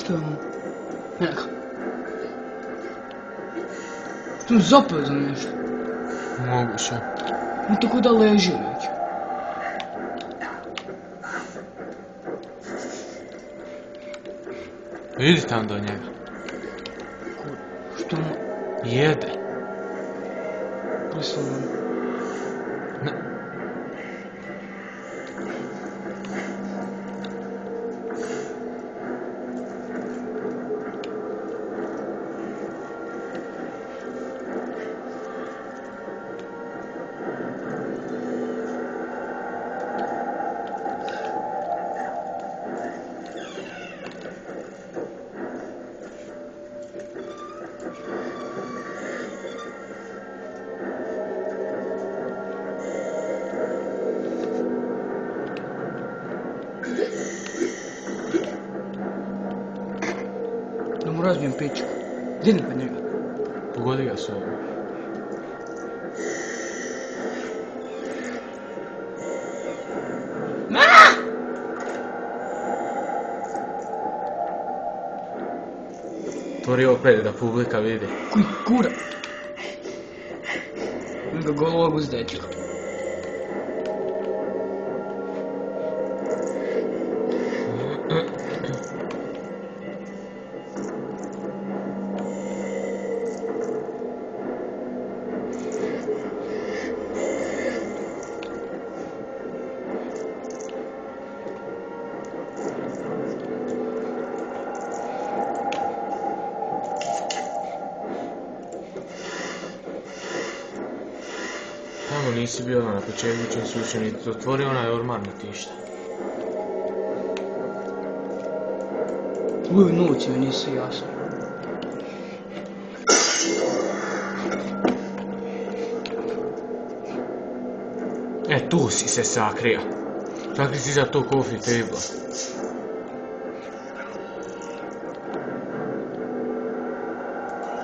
Što je mu? Neka. Što je zapeo za nešto? Moguće. On tako da leži već. Idi tam do njega. Što mu? Jede. Prislovno. Ne. Da mu razbijem pičku. Idem kod njega. Pogodi ga s ovom. Otvori opet da publika vidi. Kuj kura. On ga golog uz dečka. Tamo nisi bio na početku čim su učenici otvori onaj ormar na tišta. Uj, noć mi nisi jasno. Tu si se sakrio. Sakri si za to coffee table.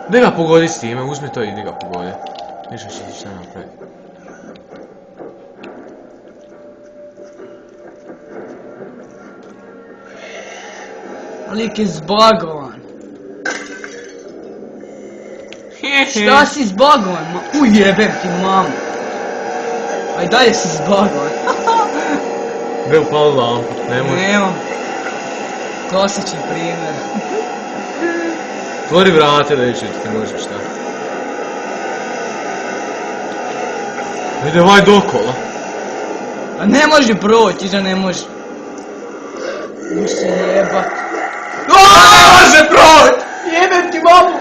Da ga pogodi s time, uzmi to i da ga pogodi. Nešto će ti šta napraviti. Lik je zbagovan. Šta si zbagovan? Uj, jebem ti mamu. Aj dalje si zbagovan. Gdje upali lampu, nemoj. Nemam. Klasični primjer. Otvori vrate da vidiš ti možeš šta. Ide ovaj dokola. A ne može proći, da ne može. Može se jebat. Ne može proći! Jebem ti mamu!